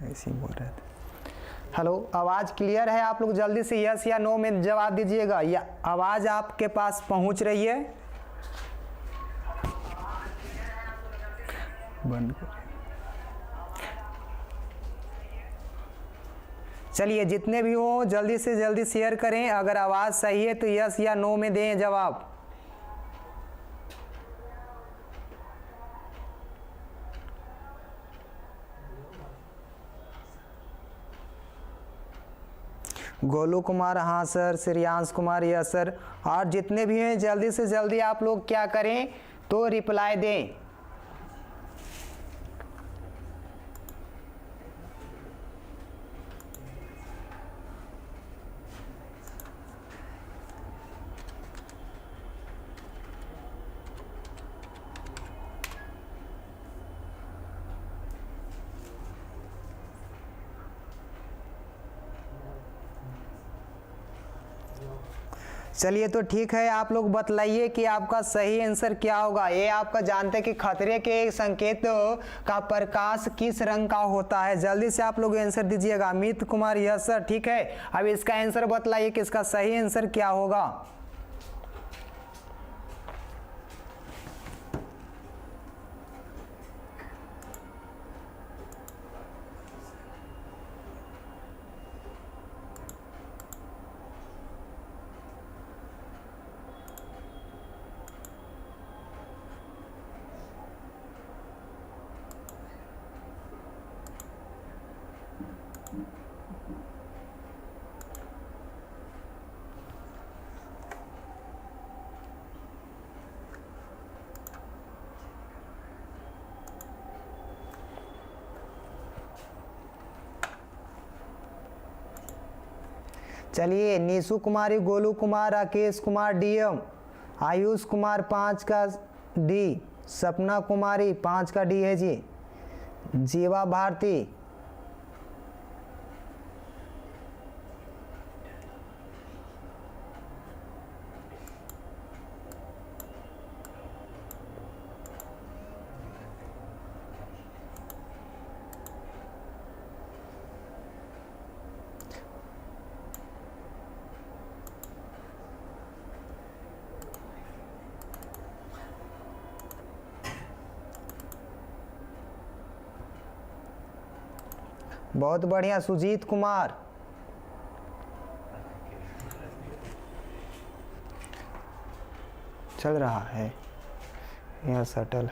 ऐसे ही बोल रहे थे। हेलो, आवाज़ क्लियर है? आप लोग जल्दी से यस या नो में जवाब दीजिएगा। या आवाज़ आपके पास पहुंच रही है? बंद कर। चलिए, जितने भी हो जल्दी से जल्दी शेयर करें। अगर आवाज़ सही है तो यस या नो में दें जवाब। गोलू कुमार हाँ sir, Shreyansh Kumar yes sir. और जितने भी हैं जल्दी से जल्दी आप लोग क्या करें तो रिप्लाई दें। चलिए तो ठीक है, आप लोग बतलाइए कि आपका सही आंसर क्या होगा। ये आपका जानते हैं कि खतरे के संकेत का प्रकाश किस रंग का होता है। जल्दी से आप लोग आंसर दीजिएगा। अमित कुमार यस सर, ठीक है। अब इसका आंसर बतलाइए कि इसका सही आंसर क्या होगा। चलिए, नीशु कुमारी, गोलू कुमार, राकेश कुमार डीएम, आयुष कुमार 5 का डी, सपना कुमारी 5 का डी है जी, जीवा भारती, बहुत बढ़िया, सुजीत कुमार, चल रहा है यह सटल।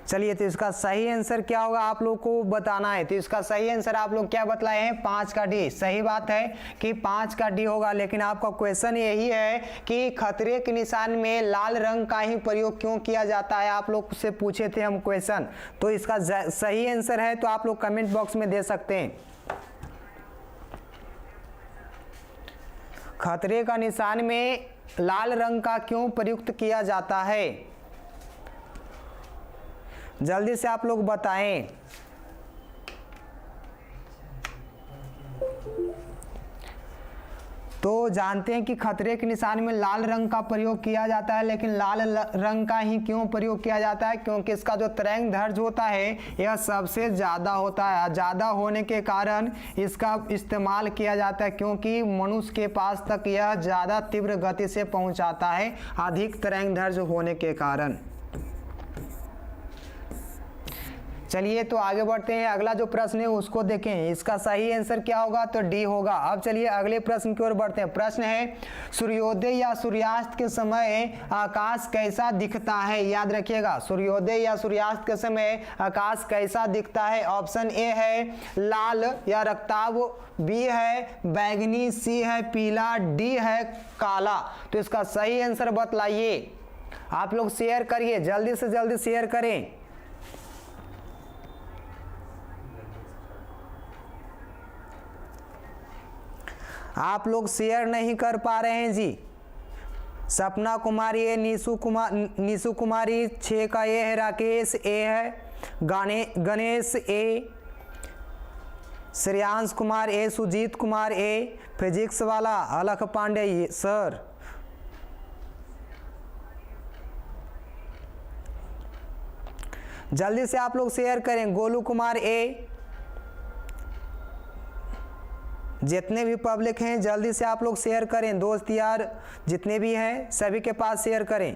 चलिए, तो इसका सही आंसर क्या होगा आप लोग को बताना है। तो इसका सही आंसर आप लोग क्या बतलाए हैं? 5 का डी। सही बात है कि 5 का डी होगा, लेकिन आपका क्वेश्चन यही है कि खतरे के निशान में लाल रंग का ही प्रयोग क्यों किया जाता है। आप लोग से पूछे थे हम क्वेश्चन, तो इसका सही आंसर है तो आप लोग कमेंट बॉक्स में दे सकते हैं। खतरे का निशान में लाल रंग का क्यों प्रयुक्त किया जाता है, जल्दी से आप लोग बताएं। तो जानते हैं कि खतरे के निशान में लाल रंग का प्रयोग किया जाता है, लेकिन लाल रंग का ही क्यों प्रयोग किया जाता है? क्योंकि इसका जो तरंग दैर्ध्य होता है यह सबसे ज़्यादा होता है। ज़्यादा होने के कारण इसका इस्तेमाल किया जाता है, क्योंकि मनुष्य के पास तक यह ज़्यादा तीव्र गति से पहुंचाता है, अधिक तरंग दैर्ध्य होने के कारण। चलिए, तो आगे बढ़ते हैं। अगला जो प्रश्न है उसको देखें। इसका सही आंसर क्या होगा? तो डी होगा। अब चलिए अगले प्रश्न की ओर बढ़ते हैं। प्रश्न है, सूर्योदय या सूर्यास्त के समय आकाश कैसा दिखता है? याद रखिएगा, सूर्योदय या सूर्यास्त के समय आकाश कैसा दिखता है? ऑप्शन ए है लाल या रक्ताभ, बी है बैगनी, सी है पीला, डी है काला। तो इसका सही आंसर बतलाइए। आप लोग शेयर करिए, जल्दी से जल्दी शेयर करें। आप लोग शेयर नहीं कर पा रहे हैं जी। सपना कुमारी ए, नीशु कुमारी 6 का ए है, राकेश ए है, गणेश ए, श्रेयांश कुमार ए, सुजीत कुमार ए, फिजिक्स वाला अलख पांडे सर। जल्दी से आप लोग शेयर करें। गोलू कुमार ए, जितने भी पब्लिक हैं जल्दी से आप लोग शेयर करें, दोस्त यार जितने भी हैं सभी के पास शेयर करें।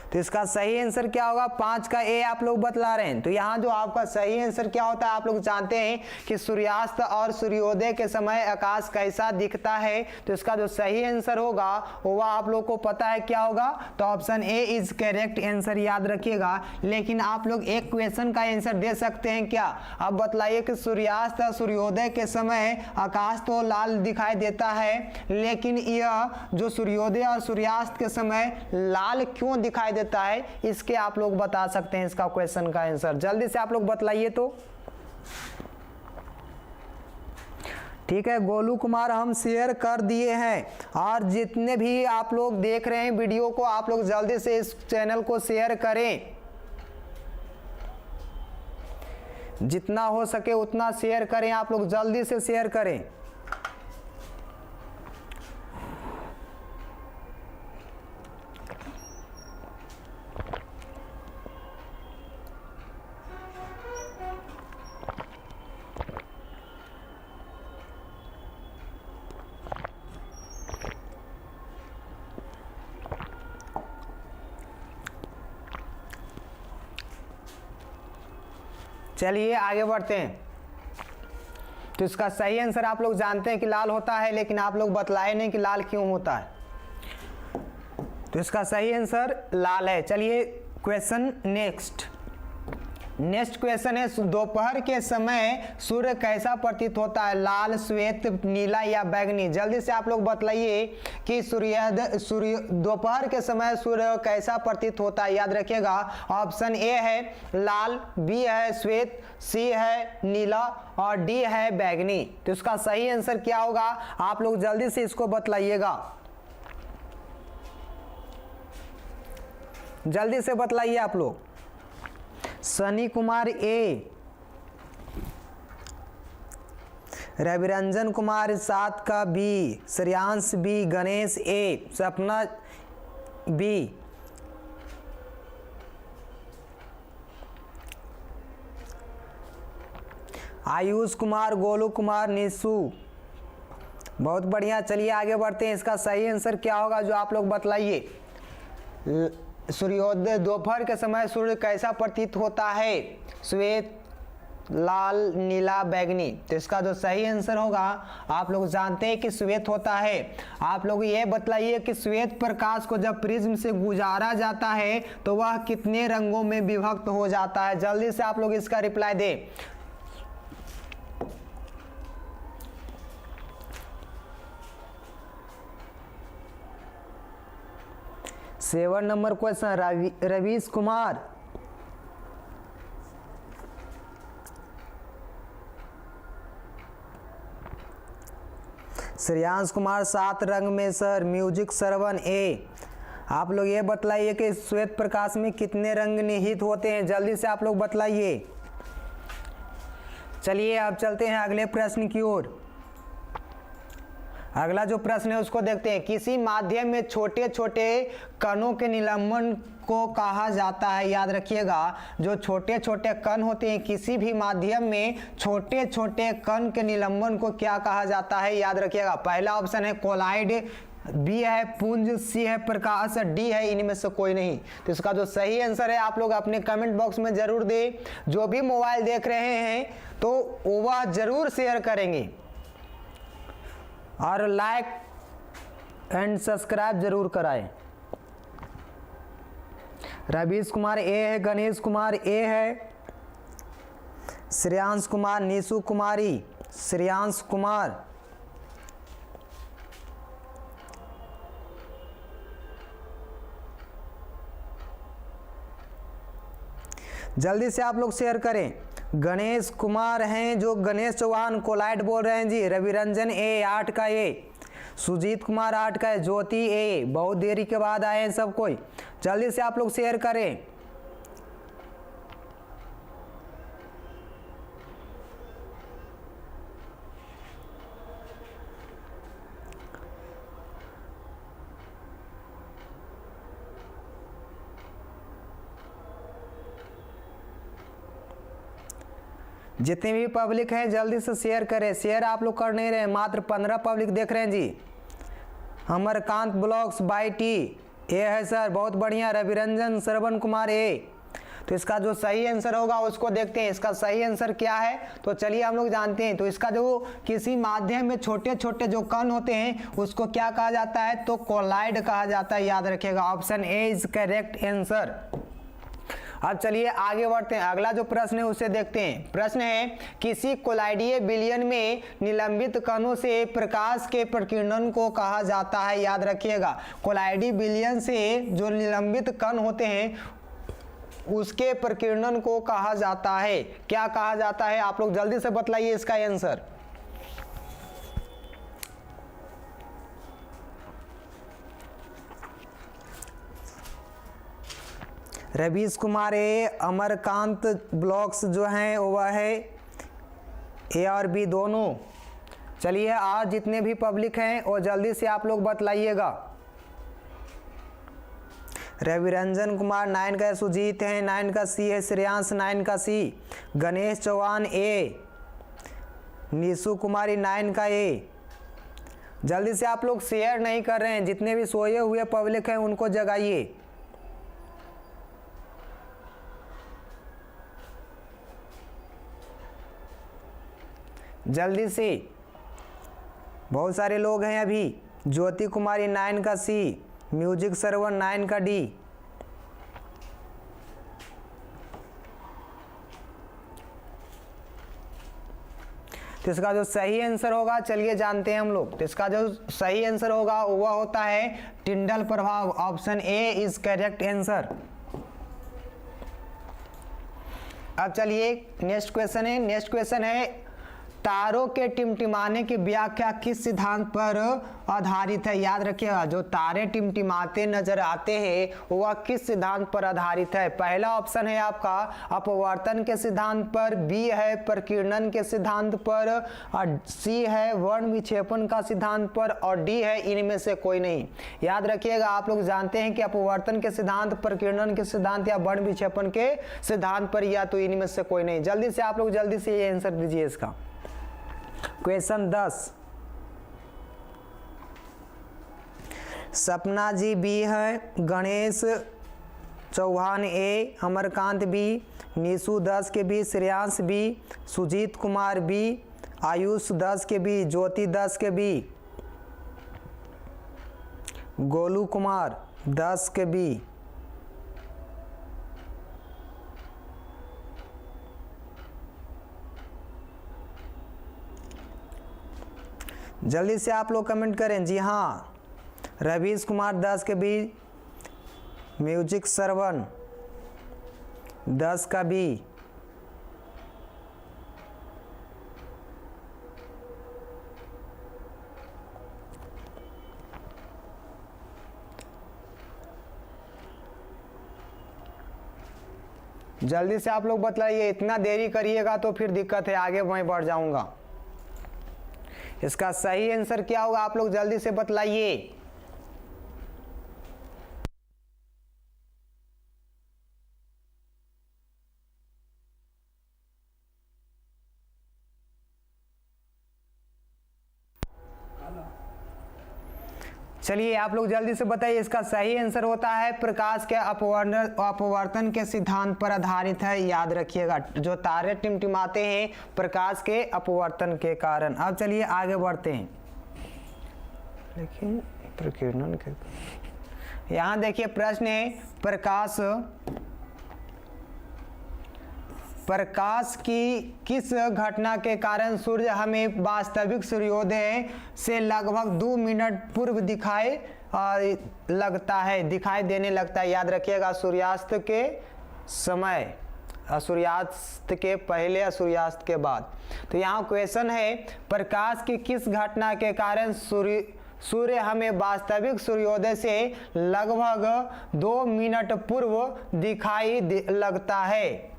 तो इसका सही आंसर क्या होगा? 5 का ए आप लोग बतला रहे हैं। तो यहाँ जो आपका सही आंसर क्या होता है, आप लोग जानते हैं कि सूर्यास्त और सूर्योदय के समय आकाश कैसा दिखता है। तो इसका जो सही आंसर होगा वो आप लोग को पता है क्या होगा, तो option A is correct answer, याद रखिएगा। लेकिन आप लोग एक क्वेश्चन का आंसर दे सकते हैं क्या? अब बतलाइए कि सूर्यास्त और सूर्योदय के समय आकाश तो लाल दिखाई देता है, लेकिन यह जो सूर्योदय और सूर्यास्त के समय लाल क्यों दिखाई देता है, इसके आप लोग बता सकते हैं इसका क्वेश्चन का आंसर। जल्दी से आप लोग बतलाइए तो। ठीक है, गोलू कुमार हम शेयर कर दिए हैं, और जितने भी आप लोग देख रहे हैं वीडियो को, आप लोग जल्दी से इस चैनल को शेयर करें, जितना हो सके उतना शेयर करें, आप लोग जल्दी से शेयर करें। चलिए आगे बढ़ते हैं। तो इसका सही आंसर आप लोग जानते हैं कि लाल होता है, लेकिन आप लोग बतलाए नहीं कि लाल क्यों होता है। तो इसका सही आंसर लाल है। चलिए क्वेश्चन नेक्स्ट क्वेश्चन है, दोपहर के समय सूर्य कैसा प्रतीत होता है? लाल, श्वेत, नीला या बैंगनी? जल्दी से आप लोग बतलाइए कि सूर्य दोपहर के समय सूर्य कैसा प्रतीत होता है। याद रखिएगा, ऑप्शन ए है लाल, बी है श्वेत, सी है नीला और डी है बैंगनी। तो इसका सही आंसर क्या होगा? आप लोग जल्दी से इसको बतलाइएगा, जल्दी से बतलाइए आप लोग। सनी कुमार ए, रविरंजन कुमार 7 का बी, श्रेयांश बी, गणेश ए, सपना बी, आयुष कुमार, गोलू कुमार, निशु, बहुत बढ़िया। चलिए आगे बढ़ते हैं। इसका सही आंसर क्या होगा जो आप लोग बतलाइए। सूर्योदय दोपहर के समय सूर्य कैसा प्रतीत होता है? श्वेत, लाल, नीला, बैंगनी? तो इसका जो सही आंसर होगा, आप लोग जानते हैं कि श्वेत होता है। आप लोग ये बतलाइए कि श्वेत प्रकाश को जब प्रिज्म से गुजारा जाता है तो वह कितने रंगों में विभक्त हो जाता है? जल्दी से आप लोग इसका रिप्लाई दें। Seven number question, Ravish Kumar, Shreyansh Kumar 7 रंग में सर, म्यूजिक श्रवण ए। आप लोग ये बतलाइए कि श्वेत प्रकाश में कितने रंग निहित होते हैं? जल्दी से आप लोग बतलाइए। चलिए अब चलते हैं अगले प्रश्न की ओर। अगला जो प्रश्न है उसको देखते हैं। किसी माध्यम में छोटे छोटे कणों के निलंबन को कहा जाता है? याद रखिएगा, जो छोटे छोटे कण होते हैं किसी भी माध्यम में, छोटे छोटे कण के निलंबन को क्या कहा जाता है? याद रखिएगा, पहला ऑप्शन है कोलाइड, बी है पुंज, सी है प्रकाश, डी है इनमें से कोई नहीं। तो इसका जो सही आंसर है आप लोग अपने कमेंट बॉक्स में जरूर दें। जो भी मोबाइल देख रहे हैं तो वह जरूर शेयर करेंगे और लाइक एंड सब्सक्राइब जरूर कराएं। रवीश कुमार ए है, गणेश कुमार ए है, श्रेयांश कुमार, निशु कुमारी, श्रेयांश कुमार, जल्दी से आप लोग शेयर करें। गणेश कुमार हैं जो गणेश चौहान कोलाइट बोल रहे हैं जी। रविरंजन ए 8 का ए, सुजीत कुमार 8 का है, ज्योति ए, बहुत देरी के बाद आए हैं सब कोई। जल्दी से आप लोग शेयर करें। जितने भी पब्लिक हैं जल्दी से शेयर करें। शेयर आप लोग कर नहीं रहे, मात्र 15 पब्लिक देख रहे हैं जी। Amarkant blogs by T A है सर, बहुत बढ़िया। रविरंजन श्रवण कुमार ए। तो इसका जो सही आंसर होगा उसको देखते हैं, इसका सही आंसर क्या है तो चलिए हम लोग जानते हैं। तो इसका जो किसी माध्यम में छोटे छोटे जो कण होते हैं उसको क्या कहा जाता है तो कोलाइड कहा जाता है, याद रखिएगा। Option A is correct answer. अब चलिए आगे बढ़ते हैं, अगला जो प्रश्न है उसे देखते हैं। प्रश्न है किसी कोलाइडीय विलयन में निलंबित कणों से प्रकाश के प्रकीर्णन को कहा जाता है, याद रखिएगा। कोलाइडी विलयन से जो निलंबित कण होते हैं उसके प्रकीर्णन को कहा जाता है, क्या कहा जाता है आप लोग जल्दी से बतलाइए इसका आंसर। रवीश कुमार ए, अमरकांत ब्लॉग्स जो हैं वह है ए और बी दोनों। चलिए आज जितने भी पब्लिक हैं वो जल्दी से आप लोग बतलाइएगा। रविरंजन कुमार 9 का सुजीत है, 9 का सी है, श्रेयांश 9 का सी, गणेश चौहान ए, निशु कुमारी 9 का ए। जल्दी से आप लोग शेयर नहीं कर रहे हैं, जितने भी सोए हुए पब्लिक हैं उनको जगाइए। जल्दी से, बहुत सारे लोग हैं अभी। ज्योति कुमारी 9 का सी, म्यूजिक सर्वर 9 का डी। तो इसका जो सही आंसर होगा चलिए जानते हैं हम लोग। तो इसका जो सही आंसर होगा वह होता है टिंडल प्रभाव। Option A is correct answer. अब चलिए नेक्स्ट क्वेश्चन है तारों के टिमटिमाने की व्याख्या किस सिद्धांत पर आधारित है, याद रखिएगा। जो तारे टिमटिमाते नजर आते हैं वह किस सिद्धांत पर आधारित है। पहला ऑप्शन है आपका अपवर्तन के सिद्धांत पर, बी है प्रकीर्णन के सिद्धांत पर, और सी है वर्ण विक्षेपण का सिद्धांत पर, और डी है इनमें से कोई नहीं। याद रखिएगा आप लोग जानते हैं कि अपवर्तन के सिद्धांत, प्रकीर्णन के सिद्धांत या वर्ण विक्षेपण के सिद्धांत पर, या तो इनमें से कोई नहीं। जल्दी से आप लोग जल्दी से ये आंसर दीजिए इसका। क्वेश्चन 10, सपना जी बी है, गणेश चौहान ए, अमरकांत बी, निशु 10 के B, Shreyansh B, Sujeet Kumar B, Ayush 10 के बी, ज्योति 10 के बी, गोलू कुमार 10 के बी। जल्दी से आप लोग कमेंट करें। जी हाँ, रवीश कुमार 10 के बी, म्यूजिक सर्वन 10 का बी। जल्दी से आप लोग बतलाइए, इतना देरी करिएगा तो फिर दिक्कत है, आगे मैं बढ़ जाऊंगा। इसका सही आंसर क्या होगा आप लोग जल्दी से बतलाइए। चलिए आप लोग जल्दी से बताइए, इसका सही आंसर होता है प्रकाश के अपवर्तन के सिद्धांत पर आधारित है। याद रखिएगा, जो तारे टिमटिमाते हैं प्रकाश के अपवर्तन के कारण। अब चलिए आगे बढ़ते हैं। लेकिन प्रकीर्णन के, यहाँ देखिए प्रश्न है प्रकाश की किस घटना के कारण सूर्य हमें वास्तविक सूर्योदय से लगभग 2 मिनट पूर्व दिखाई देने लगता है। याद रखिएगा, सूर्यास्त के समय, सूर्यास्त के पहले या सूर्यास्त के बाद। तो यहाँ क्वेश्चन है प्रकाश की किस घटना के कारण सूर्य हमें वास्तविक सूर्योदय से लगभग 2 मिनट पूर्व दिखाई लगता है।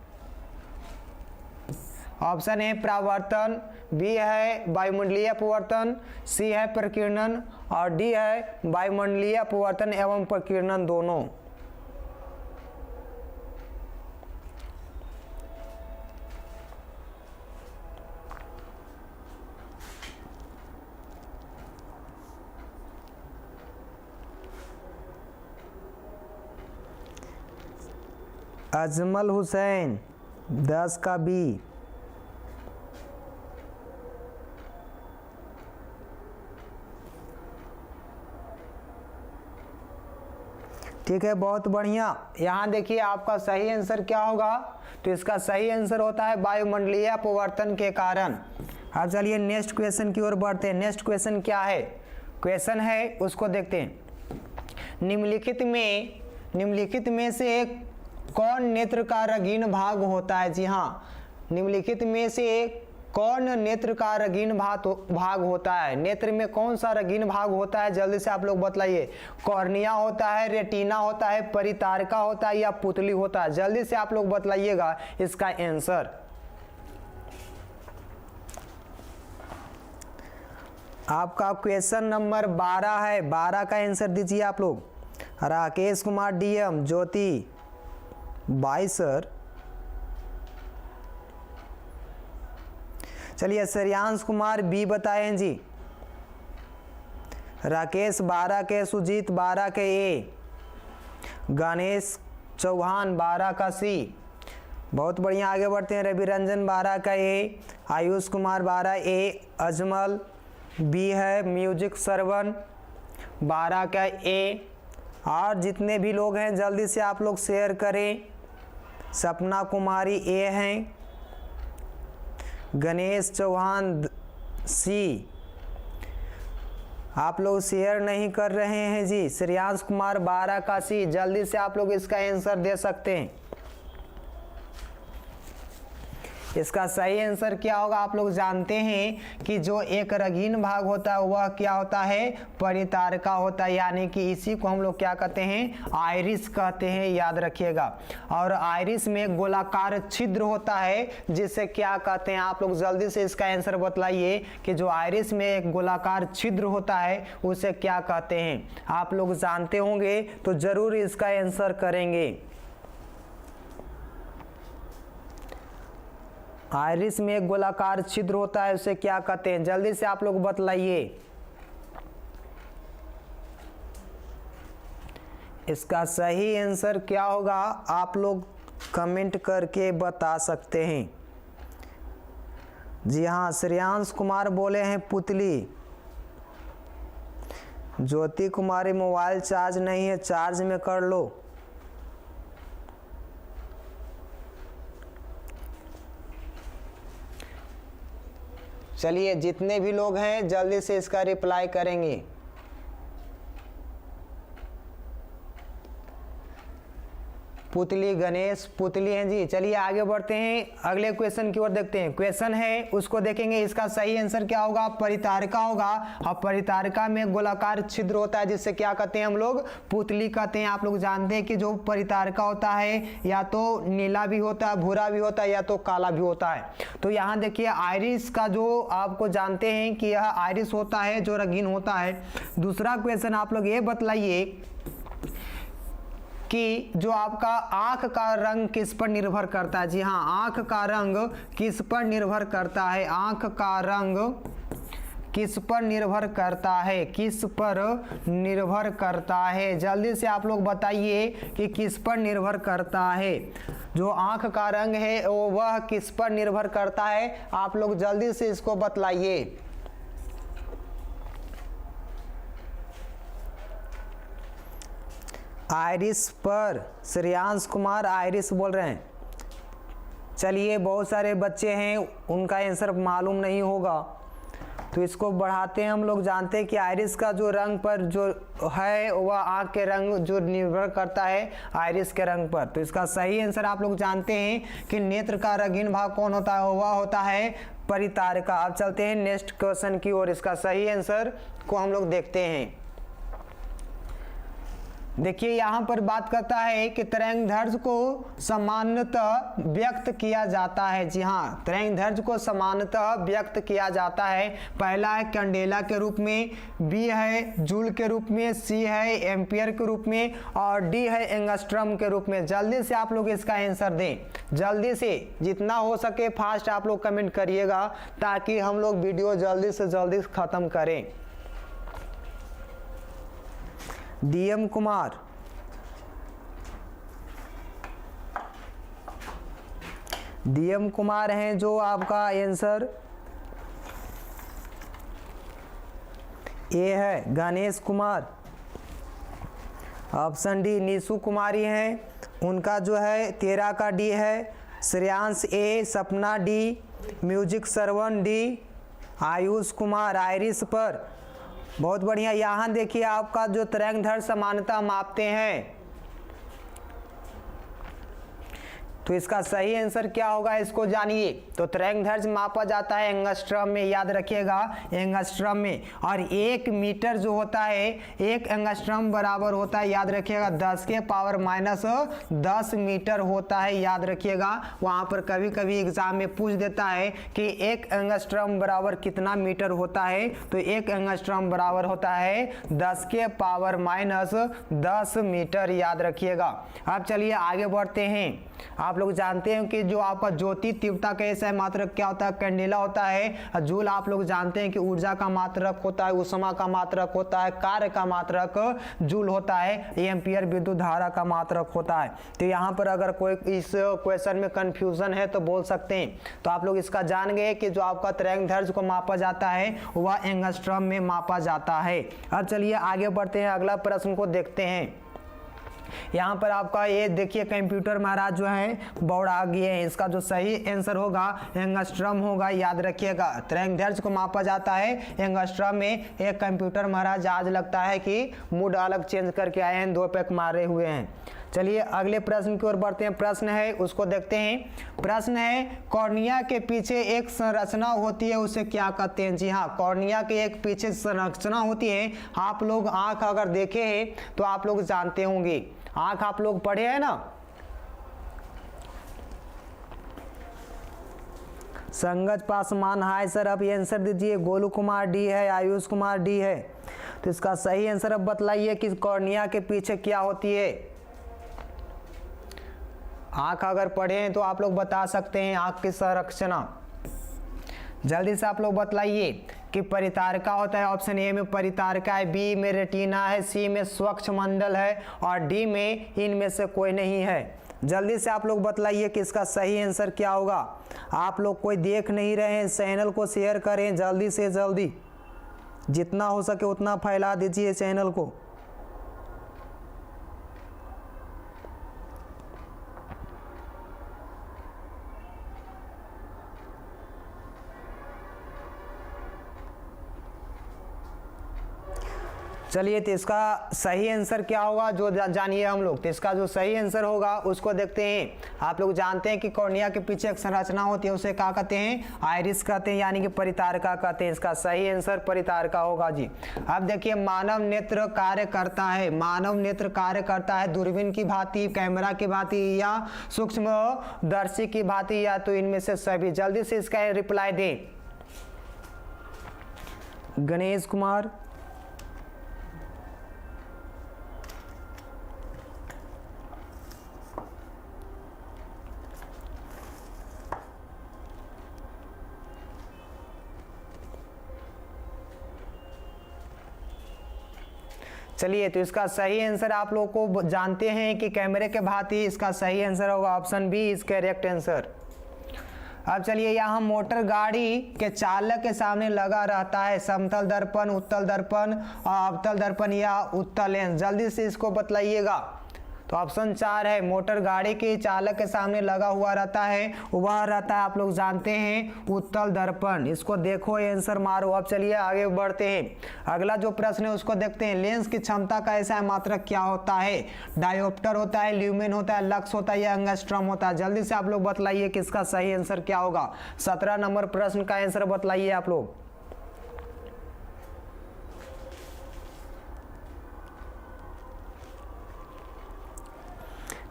ऑप्शन ए परावर्तन, बी है वायुमंडलीय अपवर्तन, सी है प्रकीर्णन, और डी है वायुमंडलीय अपवर्तन एवं प्रकीर्णन दोनों। अजमल हुसैन 10 का बी। ठीक है, बहुत बढ़िया। यहाँ देखिए आपका सही आंसर क्या होगा, तो इसका सही आंसर होता है वायुमंडलीय अपवर्तन के कारण। अब चलिए नेक्स्ट क्वेश्चन की ओर बढ़ते हैं। नेक्स्ट क्वेश्चन क्या है, क्वेश्चन है उसको देखते हैं। निम्नलिखित में से कौन नेत्र का रंगीन भाग होता है? जी हाँ, निम्नलिखित में से कौन नेत्र का रंगीन भाग होता है? नेत्र में कौन सा रंगीन भाग होता है, जल्दी से आप लोग बतलाइए। कॉर्निया होता है, रेटिना होता है, परितारिका होता है या पुतली होता है? जल्दी से आप लोग बतलाइएगा इसका आंसर। आपका क्वेश्चन नंबर 12 है, 12 का आंसर दीजिए आप लोग। Rakesh Kumar DM, Jyoti by sir. चलिए श्रेयांश कुमार बी बताएं जी। राकेश 12 के, सुजीत 12 के ए, गणेश चौहान 12 का सी। बहुत बढ़िया, आगे बढ़ते हैं। रवि रंजन 12 का ए, आयुष कुमार 12 ए, अजमल बी है, म्यूजिक सरवन 12 का ए। और जितने भी लोग हैं जल्दी से आप लोग शेयर करें। सपना कुमारी ए हैं, गणेश चौहान सी। आप लोग शेयर नहीं कर रहे हैं जी। श्रेयांश कुमार 12 का सी, जल्दी से आप लोग इसका आंसर दे सकते हैं। इसका सही आंसर क्या होगा, आप लोग जानते हैं कि जो एक रंगीन भाग होता है वह क्या होता है, परितारिका होता है, यानी कि इसी को हम लोग क्या कहते हैं, आइरिस कहते हैं, याद रखिएगा। और आइरिस में गोलाकार छिद्र होता है, जिसे क्या कहते हैं, आप लोग जल्दी से इसका आंसर बतलाइए कि जो आइरिस में एक गोलाकार छिद्र होता है उसे क्या कहते हैं। आप लोग जानते होंगे तो जरूर इसका आंसर करेंगे। आइरिस में एक गोलाकार छिद्र होता है, उसे क्या कहते हैं, जल्दी से आप लोग बतलाइए। इसका सही आंसर क्या होगा, आप लोग कमेंट करके बता सकते हैं। जी हाँ, श्रेयांश कुमार बोले हैं पुतली। ज्योति कुमारी मोबाइल चार्ज नहीं है, चार्ज में कर लो। चलिए जितने भी लोग हैं जल्दी से इसका रिप्लाई करेंगे। पुतली, गणेश पुतली हैं जी। चलिए आगे बढ़ते हैं, अगले क्वेश्चन की ओर देखते हैं। क्वेश्चन है उसको देखेंगे, इसका सही आंसर क्या होगा, परितारिका होगा। और परितारिका में गोलाकार छिद्र होता है, जिससे क्या कहते हैं हम लोग, पुतली कहते हैं। आप लोग जानते हैं कि जो परितारिका होता है या तो नीला भी होता है, भूरा भी होता है, या तो काला भी होता है। तो यहाँ देखिए आइरिस का जो आपको जानते हैं कि यह आइरिस होता है जो रंगीन होता है। दूसरा क्वेश्चन आप लोग ये बतलाइए कि जो आपका आंख का रंग किस पर निर्भर करता है। जी हाँ, आंख का रंग किस पर निर्भर करता है, आंख का रंग किस पर निर्भर करता है, किस पर निर्भर करता है, जल्दी से आप लोग बताइए कि किस पर निर्भर करता है। जो आंख का रंग है वह किस पर निर्भर करता है, आप लोग जल्दी से इसको बतलाइए। आइरिस पर, श्रेयांश कुमार आइरिस बोल रहे हैं। चलिए बहुत सारे बच्चे हैं उनका आंसर मालूम नहीं होगा, तो इसको बढ़ाते हैं। हम लोग जानते हैं कि आइरिस का जो रंग पर जो है वह आँख के रंग जो निर्भर करता है आइरिस के रंग पर। तो इसका सही आंसर आप लोग जानते हैं कि नेत्र का रंगीन भाग कौन होता है, वह होता है परितारिका। अब चलते हैं नेक्स्ट क्वेश्चन की ओर। इसका सही आंसर को हम लोग देखते हैं। देखिए यहाँ पर बात करता है कि तरंगदैर्घ्य को सामान्यतः व्यक्त किया जाता है। जी हाँ, तरंगदैर्घ्य को सामान्यतः व्यक्त किया जाता है। पहला है कैंडेला के रूप में, बी है जूल के रूप में, सी है एम्पियर के रूप में, और डी है एंगस्ट्रम के रूप में। जल्दी से आप लोग इसका आंसर दें, जल्दी से जितना हो सके फास्ट आप लोग कमेंट करिएगा, ताकि हम लोग वीडियो जल्दी से जल्दी खत्म करें। डीएम कुमार, डीएम कुमार हैं जो आपका आंसर ए है। Ganesh Kumar, option D. नीशू कुमारी हैं, उनका जो है 13 का डी है। श्रेयांश ए, सपना डी, म्यूजिक श्रवण डी, आयुष कुमार आइरिस पर। बहुत बढ़िया। यहाँ देखिए आपका जो तरंगधर्ष समानता मापते हैं, तो इसका सही आंसर क्या होगा इसको जानिए। तो तरंगधर्ष मापा जाता है एंगस्ट्रम में, याद रखिएगा एंगस्ट्रम में। और 1 मीटर जो होता है 1 एंगस्ट्रम बराबर होता है, याद रखिएगा 10 के पावर -10 मीटर होता है, याद रखिएगा। वहाँ पर कभी कभी एग्जाम में पूछ देता है कि 1 एंगस्ट्रम बराबर कितना मीटर होता है, तो 1 एंगस्ट्रम बराबर होता है 10 के पावर -10 मीटर, याद रखिएगा। अब चलिए आगे बढ़ते हैं। आप लोग जानते हैं कि जो आपका ज्योति तीव्रता का ऐसा मात्रक क्या होता है, कैंडेला होता है। जूल आप लोग जानते हैं कि ऊर्जा का मात्रक होता है, उष्मा का मात्रक होता है, कार्य का मात्रक जूल होता है, एम्पियर विद्युत धारा का मात्रक होता है। तो यहाँ पर अगर कोई इस क्वेश्चन में कंफ्यूजन है तो बोल सकते हैं। तो आप लोग इसका जान गए कि जो आपका तरंगधर्ष को मापा जाता है वह एंगस्ट्रम में मापा जाता है। अब चलिए आगे बढ़ते हैं, अगला प्रश्न को देखते हैं। यहाँ पर आपका ये देखिए कंप्यूटर महाराज जो है बौड़ा गए हैं। इसका जो सही आंसर होगा एंगस्ट्रम होगा, याद रखिएगा। तरंगधर्ष को मापा जाता है एंगस्ट्रम में। एक कंप्यूटर महाराज आज लगता है कि मूड अलग चेंज करके आए हैं, 2 पैक मारे हुए हैं। चलिए अगले प्रश्न की ओर बढ़ते हैं। प्रश्न है उसको देखते हैं। प्रश्न है कॉर्निया के पीछे एक संरचना होती है, उसे क्या कहते हैं। जी हाँ, कॉर्निया के एक पीछे संरचना होती है। आप लोग आंख अगर देखे हैं तो आप लोग जानते होंगे, आंख आप लोग पढ़े हैं ना। संगज पासवान, हाय सर। अब ये आंसर दीजिए। गोलू कुमार डी है, आयुष कुमार डी है। तो इसका सही आंसर अब बतलाइए कि कॉर्निया के पीछे क्या होती है। आंख अगर पढ़े हैं तो आप लोग बता सकते हैं आंख की संरचना। जल्दी से आप लोग बतलाइए कि परितारिका होता है। ऑप्शन ए में परितारिका है, बी में रेटिना है, सी में स्वच्छ मंडल है और डी में इनमें से कोई नहीं है। जल्दी से आप लोग बतलाइए कि इसका सही आंसर क्या होगा। आप लोग कोई देख नहीं रहे हैं, चैनल को शेयर करें जल्दी से जल्दी, जितना हो सके उतना फैला दीजिए चैनल को। चलिए तो इसका सही आंसर क्या होगा जो जानिए हम लोग। तो इसका जो सही आंसर होगा उसको देखते हैं। आप लोग जानते हैं कि कॉर्निया के पीछे एक संरचना होती है, उसे क्या कहते हैं, आइरिस कहते हैं, यानी कि परितारिका कहते हैं। इसका सही आंसर परितारिका होगा जी। अब देखिए मानव नेत्र कार्य करता है, मानव नेत्र कार्य करता है दूरबीन की भांति, कैमरा की भांति या सूक्ष्मदर्शी की भांति, या तो इनमें से सभी। जल्दी से इसका रिप्लाई दें। गणेश कुमार, चलिए तो इसका सही आंसर आप लोग को जानते हैं कि कैमरे के भांति। इसका सही आंसर होगा option B is correct answer. अब चलिए यहाँ मोटर गाड़ी के चालक के सामने लगा रहता है समतल दर्पण, उत्तल दर्पण, अवतल दर्पण या उत्तल लेंस। जल्दी से इसको बतलाइएगा। तो ऑप्शन 4 है, मोटर गाड़ी के चालक के सामने लगा हुआ रहता है, वह रहता है आप लोग जानते हैं उत्तल दर्पण। इसको देखो आंसर मारो। अब चलिए आगे बढ़ते हैं। अगला जो प्रश्न है उसको देखते हैं। लेंस की क्षमता का ऐसा मात्रक क्या होता है। डायोप्टर होता है, ल्यूमेन होता है, लक्स होता है या एंगस्ट्रॉम होता है। जल्दी से आप लोग बतलाइए कि इसका सही आंसर क्या होगा। 17 नंबर प्रश्न का आंसर बतलाइए आप लोग।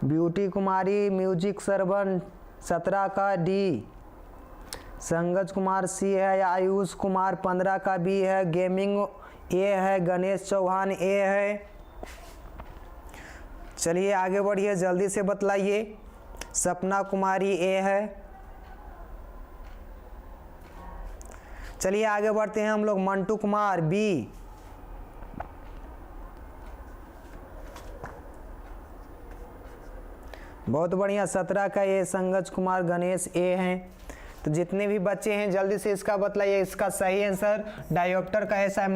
ब्यूटी कुमारी, म्यूजिक श्रवण 17 का डी, संगज कुमार सी है, आयुष कुमार 15 का बी है, गेमिंग ए है, गणेश चौहान ए है। चलिए आगे बढ़िए, जल्दी से बतलाइए। सपना कुमारी ए है। चलिए आगे बढ़ते हैं हम लोग। मंटू कुमार बी, बहुत बढ़िया। 17 का ए संगज कुमार गणेश ए हैं। तो जितने भी बच्चे हैं जल्दी से इसका बतलाइए। इसका सही आंसर डायोप्टर का ऐसा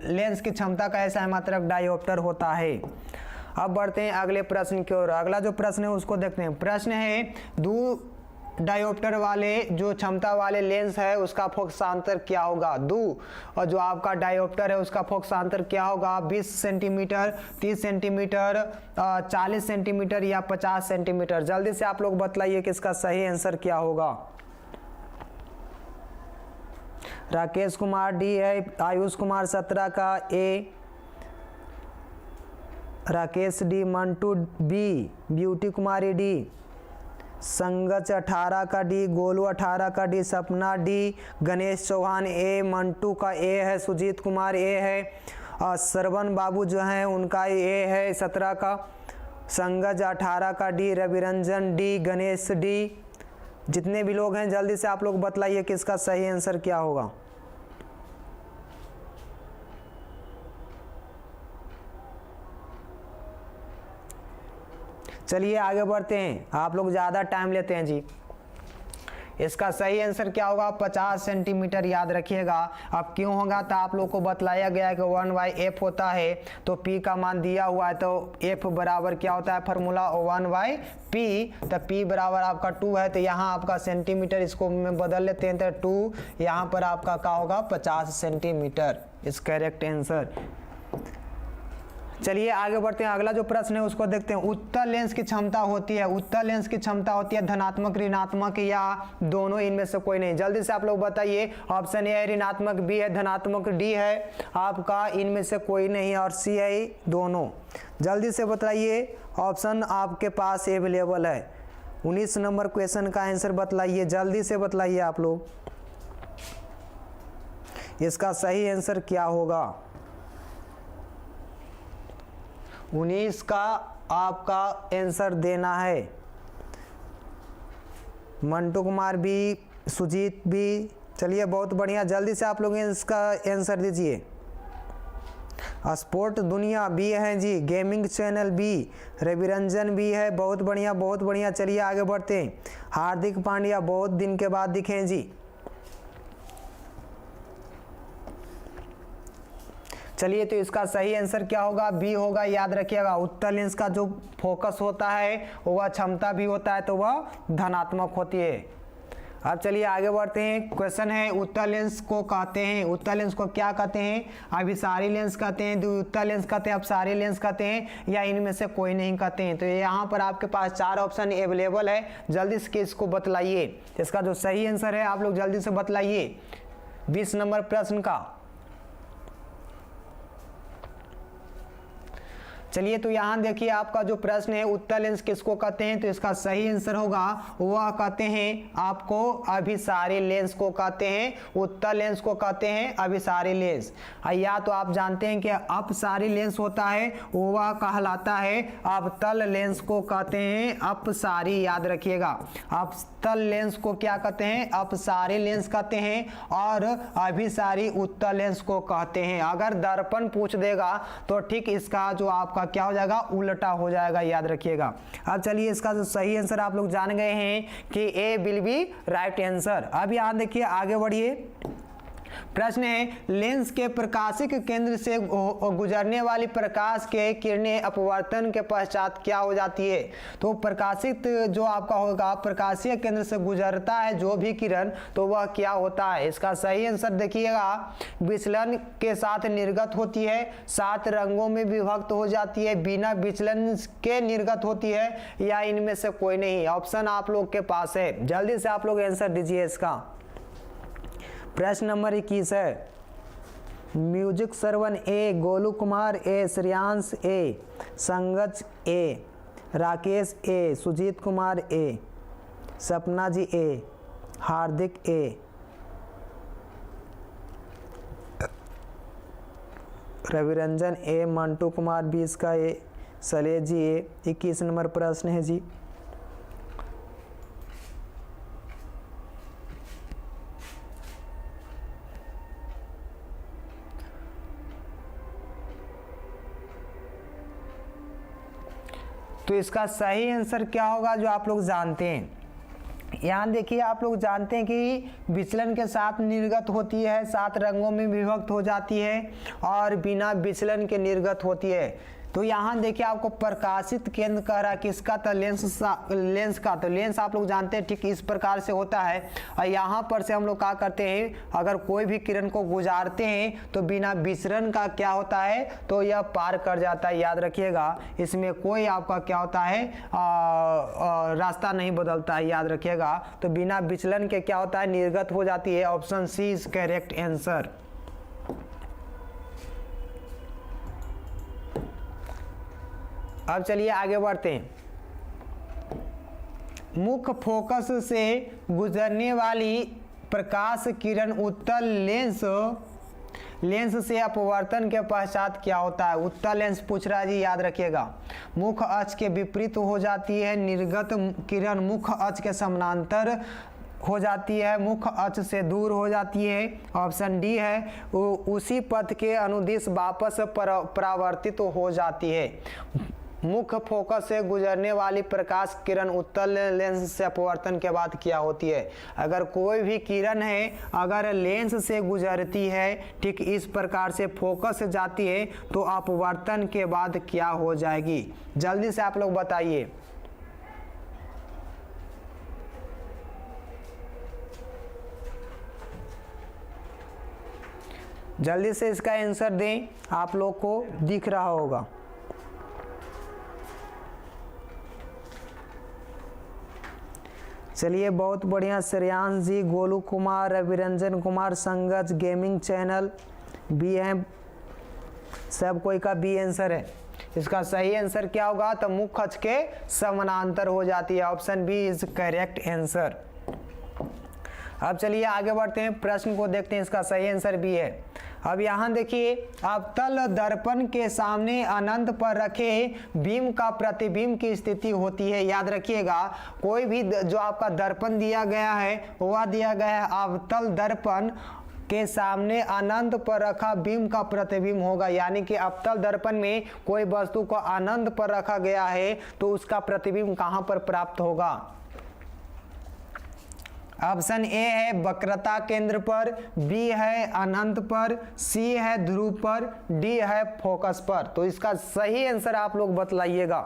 लेंस की क्षमता का ऐसा मात्रक डायोप्टर होता है। अब बढ़ते हैं अगले प्रश्न की ओर। अगला जो प्रश्न है उसको देखते हैं। प्रश्न है दो डायोप्टर वाले जो क्षमता वाले लेंस है उसका फोकसांतर क्या होगा। और जो आपका डायोप्टर है उसका फोकसांतर क्या होगा। 20 सेंटीमीटर, 30 सेंटीमीटर, 40 सेंटीमीटर या 50 सेंटीमीटर। जल्दी से आप लोग बतलाइए कि इसका सही आंसर क्या होगा। राकेश कुमार डी है। आयुष कुमार 17 का A, Rakesh D, Mantu B, Beauty Kumari D, संगच 18 का डी, गोलू 18 का D, Sapna D, Ganesh Chauhan A, Mantu का ए है, सुजीत कुमार ए है, और श्रवण बाबू जो हैं उनका ए है 17 का, संगज 18 का D, Raviranjan D, Ganesh D. जितने भी लोग हैं जल्दी से आप लोग बतलाइए कि इसका सही आंसर क्या होगा। चलिए आगे बढ़ते हैं, आप लोग ज़्यादा टाइम लेते हैं जी। इसका सही आंसर क्या होगा। 50 सेंटीमीटर याद रखिएगा। अब क्यों होगा तो आप लोग को बतलाया गया है कि 1/f होता है, तो p का मान दिया हुआ है, तो f बराबर क्या होता है फॉर्मूला 1/p। तो p बराबर आपका 2 है, तो यहाँ आपका सेंटीमीटर इसको में बदल लेते हैं, तो 2 यहाँ पर आपका क्या होगा 50 सेंटीमीटर इस करेक्ट आंसर। चलिए आगे बढ़ते हैं। अगला जो प्रश्न है उसको देखते हैं। उत्तल लेंस की क्षमता होती है, उत्तल लेंस की क्षमता होती है धनात्मक, ऋणात्मक या दोनों, इनमें से कोई नहीं। जल्दी से आप लोग बताइए। ऑप्शन ए है ऋणात्मक, बी है धनात्मक, डी है आपका इनमें से कोई नहीं, और सी है दोनों। जल्दी से बताइए, ऑप्शन आपके पास अवेलेबल है। 19 नंबर क्वेश्चन का आंसर बतलाइए, जल्दी से बतलाइए आप लोग। इसका सही आंसर क्या होगा। 19 का आपका आंसर देना है। Mantu Kumar B, Sujeet B. चलिए बहुत बढ़िया, जल्दी से आप लोग इसका आंसर दीजिए। स्पोर्ट दुनिया बी है जी, gaming channel B, Raviranjan B है। बहुत बढ़िया बहुत बढ़िया। चलिए आगे बढ़ते हैं। हार्दिक पांड्या बहुत दिन के बाद दिखे जी। चलिए तो इसका सही आंसर क्या होगा, बी होगा। याद रखिएगा उत्तल लेंस का जो फोकस होता है वह क्षमता भी होता है, तो वह धनात्मक होती है। अब चलिए आगे बढ़ते हैं। क्वेश्चन है उत्तल लेंस को कहते हैं, उत्तल लेंस को क्या कहते हैं। अभिसारी लेंस कहते हैं, द्विउत्तल लेंस कहते हैं, अपसारी लेंस कहते हैं, या इनमें से कोई नहीं कहते हैं। तो यहाँ पर आपके पास 4 ऑप्शन अवेलेबल है। जल्दी से इसको बतलाइए। इसका जो सही आंसर है आप लोग जल्दी से बतलाइए 20 नंबर प्रश्न का। चलिए तो यहाँ देखिए आपका जो प्रश्न है उत्तल लेंस किसको कहते हैं, तो इसका सही आंसर होगा वह कहते हैं आपको अभिसारी लेंस को कहते हैं। उत्तल लेंस को कहते हैं अभिसारी लेंस। या तो आप जानते हैं कि अपसारी लेंस होता है वह कहलाता है अवतल लेंस को कहते हैं अपसारी। याद रखिएगा अवतल लेंस को क्या कहते हैं, अपसारी लेंस कहते हैं, और अभिसारी उत्तल लेंस को कहते हैं। अगर दर्पण पूछ देगा तो ठीक इसका जो आपका क्या हो जाएगा, उल्टा हो जाएगा। याद रखिएगा। अब चलिए इसका जो सही आंसर आप लोग जान गए हैं कि ए विल बी राइट आंसर। अब यहाँ देखिए आगे बढ़िए। प्रश्न है लेंस के प्रकाशिक केंद्र से गुजरने वाली प्रकाश के किरणें अपवर्तन के पश्चात क्या हो जाती है। तो प्रकाशित जो आपका होगा प्रकाशीय केंद्र से गुजरता है जो भी किरण, तो वह क्या होता है। इसका सही आंसर देखिएगा विचलन के साथ निर्गत होती है, 7 रंगों में विभक्त हो जाती है, बिना विचलन के निर्गत होती है, या इनमें से कोई नहीं। ऑप्शन आप लोग के पास है, जल्दी से आप लोग आंसर दीजिए इसका। प्रश्न नंबर 21 है म्यूजिक श्रवण ए, गोलू कुमार ए, श्रेयांश ए, संगज ए, राकेश ए, सुजीत कुमार ए, सपना जी ए, हार्दिक ए, रविरंजन ए, मंटू कुमार 20 का ए, सलेज जी ए। 21 नंबर प्रश्न है जी। तो इसका सही आंसर क्या होगा जो आप लोग जानते हैं? यहाँ देखिए, आप लोग जानते हैं कि विचलन के साथ निर्गत होती है, 7 रंगों में विभक्त हो जाती है, और बिना विचलन के निर्गत होती है। तो यहाँ देखिए आपको प्रकाशित केंद्र कह रहा है किसका? तो लेंस का। तो लेंस आप लोग जानते हैं ठीक इस प्रकार से होता है, और यहाँ पर से हम लोग क्या करते हैं, अगर कोई भी किरण को गुजारते हैं तो बिना विचलन का क्या होता है, तो यह पार कर जाता है। याद रखिएगा, इसमें कोई आपका क्या होता है, रास्ता नहीं बदलता है। याद रखिएगा, तो बिना विचलन के क्या होता है, निर्गत हो जाती है। Option C is correct answer. अब चलिए आगे बढ़ते हैं। मुख्य फोकस से गुजरने वाली प्रकाश किरण उत्तल लेंस से अपवर्तन के पश्चात क्या होता है? उत्तल लेंस पूछ रहा है जी, याद रखिएगा। मुख्य अक्ष के विपरीत हो जाती है। निर्गत किरण मुख्य अक्ष के समानांतर हो जाती है, मुख्य अक्ष से दूर हो जाती है। ऑप्शन डी है, उसी पथ के अनुदिश वापस परावर्तित हो जाती है। मुख्य फोकस से गुजरने वाली प्रकाश किरण उत्तल लेंस से अपवर्तन के बाद क्या होती है? अगर कोई भी किरण है, अगर लेंस से गुजरती है, ठीक इस प्रकार से फोकस से जाती है, तो अपवर्तन के बाद क्या हो जाएगी? जल्दी से आप लोग बताइए। जल्दी से इसका आंसर दें, आप लोग को दिख रहा होगा। चलिए, बहुत बढ़िया। श्रेयांश जी, गोलू कुमार, रविरंजन कुमार, संगत गेमिंग चैनल बी है, सब कोई का बी आंसर है। इसका सही आंसर क्या होगा? तो मुख्य अक्ष के समानांतर हो जाती है। Option B is correct answer. अब चलिए आगे बढ़ते हैं, प्रश्न को देखते हैं। इसका सही आंसर भी है। अब यहाँ देखिए, अवतल दर्पण के सामने अनंत पर रखे बीम का प्रतिबिंब की स्थिति होती है। याद रखिएगा, कोई भी जो आपका दर्पण दिया गया है वह दिया गया है अवतल दर्पण के सामने अनंत पर रखा बीम का प्रतिबिंब होगा। यानी कि अवतल दर्पण में कोई वस्तु को अनंत पर रखा गया है तो उसका प्रतिबिंब कहाँ पर प्राप्त होगा? ऑप्शन ए है वक्रता केंद्र पर, बी है अनंत पर, सी है ध्रुव पर, डी है फोकस पर। तो इसका सही आंसर आप लोग बतलाइएगा।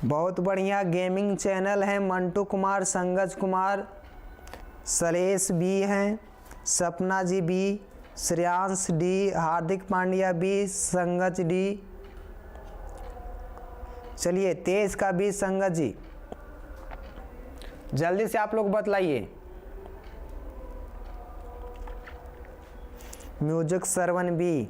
बहुत बढ़िया गेमिंग चैनल है। मंटू कुमार, संगज कुमार, सलेश बी हैं, सपना ji B, Shreyansh D, Hardik Pandya B, संगज D. चलिए, तेज का बी संगज जी। जल्दी से आप लोग बतलाइए। Music Sarwan B.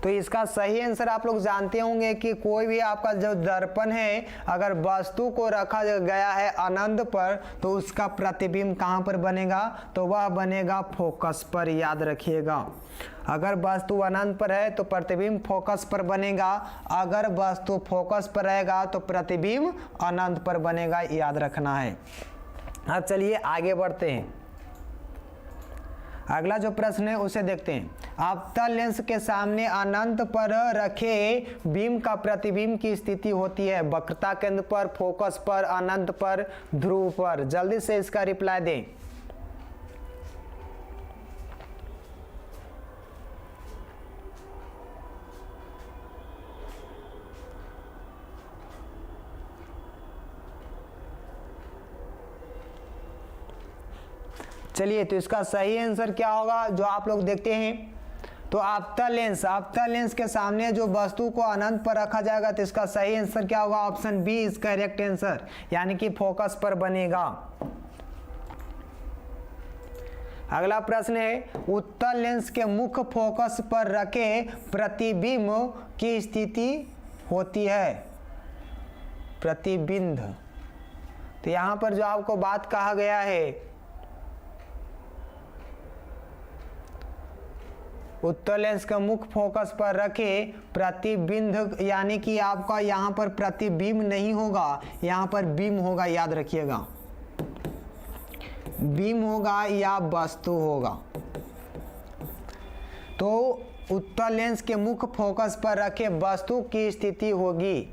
तो इसका सही आंसर आप लोग जानते होंगे कि कोई भी आपका जो दर्पण है, अगर वस्तु को रखा गया है अनंत पर तो उसका प्रतिबिंब कहाँ पर बनेगा? तो वह बनेगा फोकस पर। याद रखिएगा, अगर वस्तु अनंत पर है तो प्रतिबिंब फोकस पर बनेगा, अगर वस्तु फोकस पर रहेगा तो प्रतिबिंब अनंत पर बनेगा। याद रखना है। अब चलिए आगे बढ़ते हैं। अगला जो प्रश्न है उसे देखते हैं। अवतल लेंस के सामने अनंत पर रखे बीम का प्रतिबिंब की स्थिति होती है वक्रता केंद्र पर, फोकस पर, अनंत पर, ध्रुव पर। जल्दी से इसका रिप्लाई दें। चलिए, तो इसका सही आंसर क्या होगा जो आप लोग देखते हैं? तो अवतल लेंस के सामने जो वस्तु को अनंत पर रखा जाएगा तो इसका सही आंसर क्या होगा? Option B is correct answer, यानी कि फोकस पर बनेगा। अगला प्रश्न है, उत्तल लेंस के मुख्य फोकस पर रखे प्रतिबिंब की स्थिति होती है प्रतिबिंब। तो यहां पर जो आपको बात कहा गया है उत्तल लेंस का मुख्य फोकस पर रखे प्रतिबिंब, यानी कि आपका यहाँ पर प्रतिबिंब नहीं होगा, यहाँ पर बीम होगा, याद रखिएगा, बीम होगा या वस्तु होगा। तो उत्तल लेंस के मुख्य फोकस पर रखे वस्तु की स्थिति होगी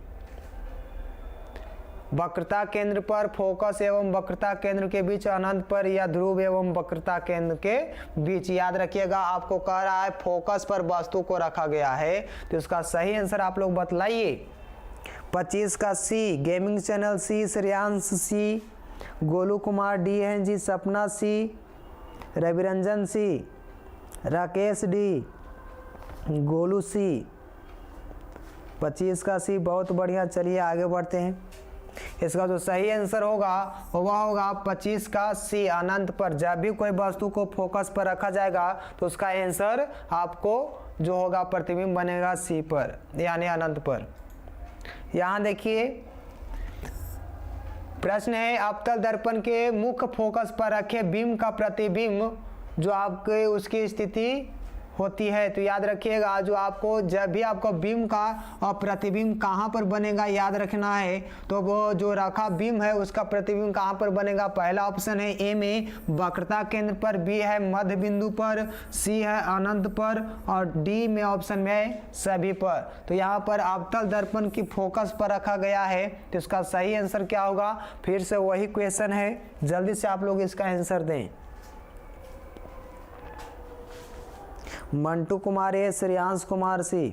वक्रता केंद्र पर, फोकस एवं वक्रता केंद्र के बीच, अनंत पर, या ध्रुव एवं वक्रता केंद्र के बीच। याद रखिएगा, आपको कह रहा है फोकस पर वस्तु को रखा गया है, तो इसका सही आंसर आप लोग बतलाइए। 25 का सी, गेमिंग चैनल सी, श्रेयांश सी, गोलू कुमार डी हैं जी, सपना सी, रविरंजन सी, राकेश डी, गोलू सी। 25 का सी, बहुत बढ़िया। चलिए आगे बढ़ते हैं। इसका जो सही आंसर होगा वह होगा 25 का सी, अनंत पर। जब भी कोई वस्तु को फोकस पर रखा जाएगा तो उसका आंसर आपको जो होगा प्रतिबिंब बनेगा सी पर, यानी अनंत पर। यहाँ देखिए प्रश्न है, अवतल दर्पण के मुख्य फोकस पर रखे बिंब का प्रतिबिंब जो आपके उसकी स्थिति होती है। तो याद रखिएगा, जो आपको जब भी आपको बिंब का और प्रतिबिंब कहाँ पर बनेगा याद रखना है, तो वो जो रखा बिंब है उसका प्रतिबिंब कहाँ पर बनेगा। पहला ऑप्शन है ए में वक्रता केंद्र पर, बी है मध्य बिंदु पर, सी है अनंत पर, और डी में ऑप्शन में है सभी पर। तो यहाँ पर अवतल दर्पण की फोकस पर रखा गया है, तो इसका सही आंसर क्या होगा। फिर से वही क्वेश्चन है, जल्दी से आप लोग इसका आंसर दें। मंटू कुमार ए, श्रेयांश कुमार सी।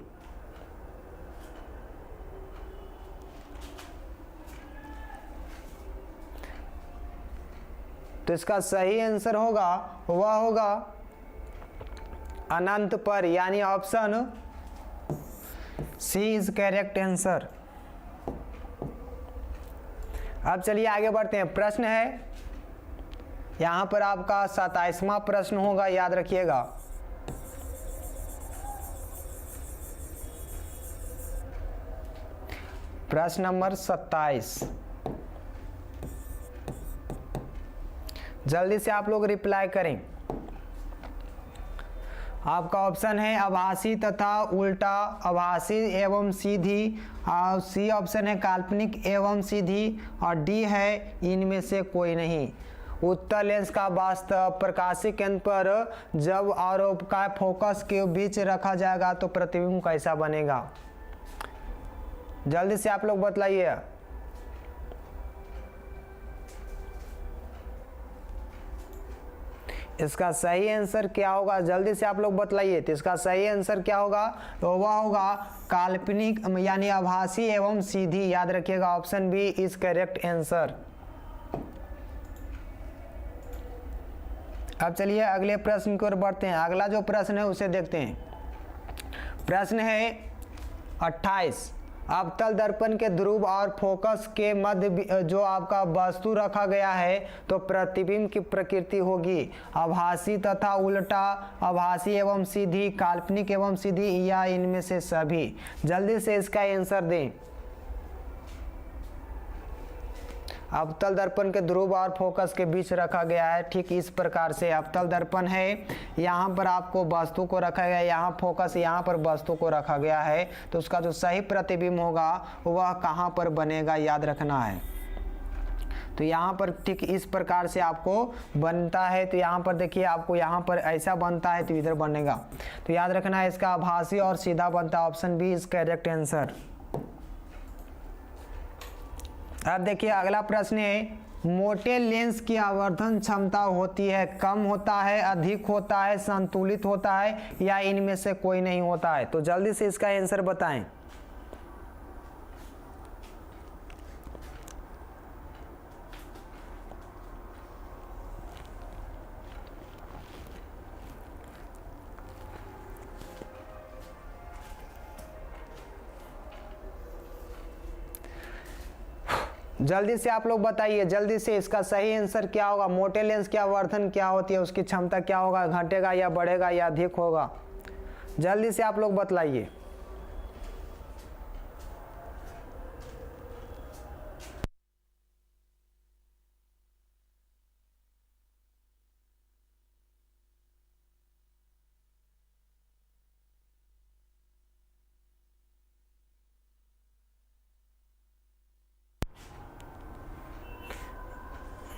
तो इसका सही आंसर होगा वह होगा अनंत पर, यानी option C is correct answer. अब चलिए आगे बढ़ते हैं। प्रश्न है यहां पर आपका 27वां प्रश्न होगा, याद रखिएगा। प्रश्न नंबर 27, जल्दी से आप लोग रिप्लाई करें। आपका ऑप्शन है आभासी तथा उल्टा, आभासी एवं सीधी, और सी ऑप्शन है काल्पनिक एवं सीधी, और डी है इनमें से कोई नहीं। उत्तल लेंस का वास्तव प्रकाशीय केंद्र पर जब आरोप का फोकस के बीच रखा जाएगा तो प्रतिबिंब कैसा बनेगा। जल्दी से आप लोग बतलाइए। इसका सही आंसर क्या होगा, जल्दी से आप लोग बतलाइए। तो इसका सही आंसर क्या होगा, तो वह होगा काल्पनिक यानी आभासी एवं सीधी। याद रखिएगा, option B is correct answer. अब चलिए अगले प्रश्न की ओर बढ़ते हैं। अगला जो प्रश्न है उसे देखते हैं। प्रश्न है 28, अवतल दर्पण के ध्रुव और फोकस के मध्य जो आपका वस्तु रखा गया है तो प्रतिबिंब की प्रकृति होगी आभासी तथा उल्टा, आभासी एवं सीधी, काल्पनिक एवं सीधी, या इनमें से सभी। जल्दी से इसका आंसर दें। अवतल दर्पण के ध्रुव और फोकस के बीच रखा गया है, ठीक इस प्रकार से अवतल दर्पण है, यहाँ पर आपको वस्तु को रखा गया है, यहाँ फोकस, यहाँ पर वस्तु को रखा गया है, तो उसका जो सही प्रतिबिंब होगा वह कहाँ पर बनेगा याद रखना है। तो यहाँ पर ठीक इस प्रकार से आपको बनता है। तो यहाँ पर देखिए आपको यहाँ पर ऐसा बनता है तो इधर बनेगा। तो याद रखना है इसका आभासी और सीधा बनता है, option B is correct answer. अब देखिए अगला प्रश्न है, मोटे लेंस की आवर्धन क्षमता होती है, कम होता है, अधिक होता है, संतुलित होता है, या इनमें से कोई नहीं होता है। तो जल्दी से इसका आंसर बताएं। जल्दी से आप लोग बताइए, जल्दी से इसका सही आंसर क्या होगा। मोटे लेंस की आवर्धन क्या होती है, उसकी क्षमता क्या होगा, घटेगा या बढ़ेगा या अधिक होगा। जल्दी से आप लोग बतलाइए।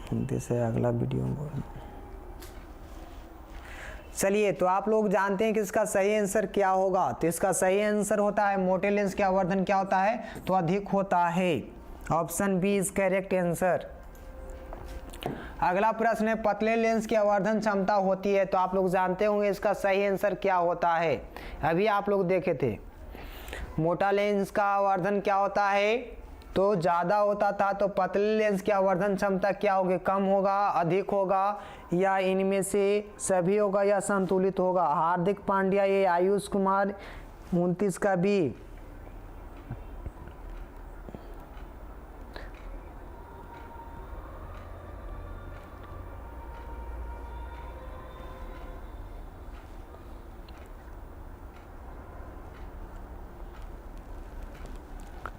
हिंदी से अगला वीडियो में। चलिए, तो आप लोग जानते हैं कि इसका सही आंसर क्या होगा। तो इसका सही आंसर होता है मोटे लेंस के आवर्धन क्या होता है, तो अधिक होता है। Option B is correct answer. अगला प्रश्न है पतले लेंस की आवर्धन क्षमता होती है, तो आप लोग जानते होंगे इसका सही आंसर क्या होता है। अभी आप लोग देखे थे मोटा लेंस का आवर्धन क्या होता है, तो ज़्यादा होता था। तो पतले लेंस की आवर्धन क्षमता क्या होगी, कम होगा, अधिक होगा, या इनमें से सभी होगा, या संतुलित होगा। हार्दिक पांड्या ये आयुष कुमार 29 का बी।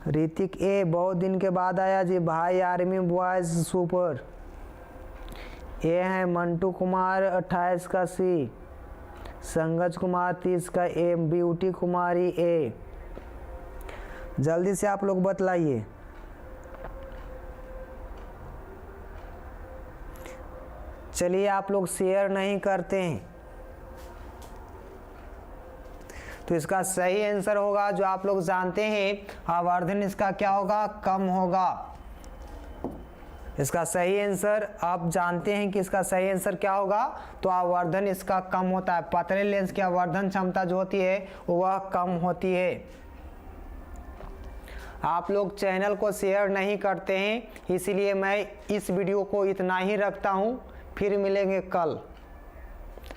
ऋतिक ए बहुत दिन के बाद आया जी। भाई आर्मी बॉयज सुपर। ए है मंटू कुमार 28 का सी। संगज कुमार 30 का ए। ब्यूटी कुमारी ए। जल्दी से आप लोग बतलाइए। चलिए, आप लोग शेयर नहीं करते हैं, तो इसका सही आंसर होगा जो आप लोग जानते हैं आवर्धन इसका क्या होगा, कम होगा। इसका सही आंसर आप जानते हैं कि इसका सही आंसर क्या होगा, तो आवर्धन इसका कम होता है। पतले लेंस की आवर्धन क्षमता जो होती है वह कम होती है। आप लोग चैनल को शेयर नहीं करते हैं, इसीलिए मैं इस वीडियो को इतना ही रखता हूँ। फिर मिलेंगे कल।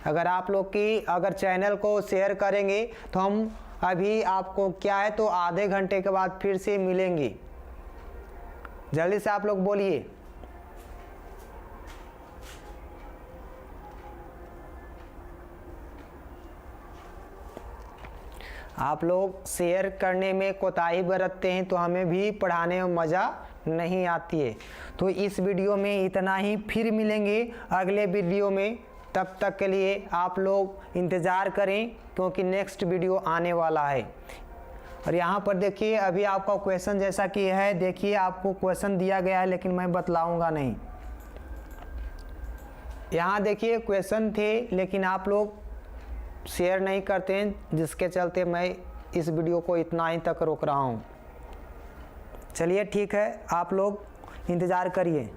अगर आप लोग की अगर चैनल को शेयर करेंगे तो हम अभी आपको क्या है तो आधे घंटे के बाद फिर से मिलेंगे। जल्दी से आप लोग बोलिए। आप लोग शेयर करने में कोताही बरतते हैं तो हमें भी पढ़ाने में मज़ा नहीं आती है। तो इस वीडियो में इतना ही, फिर मिलेंगे अगले वीडियो में। तब तक के लिए आप लोग इंतज़ार करें क्योंकि नेक्स्ट वीडियो आने वाला है। और यहाँ पर देखिए अभी आपका क्वेश्चन जैसा कि है, देखिए आपको क्वेश्चन दिया गया है लेकिन मैं बतलाऊंगा नहीं। यहाँ देखिए क्वेश्चन थे लेकिन आप लोग शेयर नहीं करते हैं, जिसके चलते मैं इस वीडियो को इतना ही तक रोक रहा हूँ। चलिए ठीक है, आप लोग इंतज़ार करिए।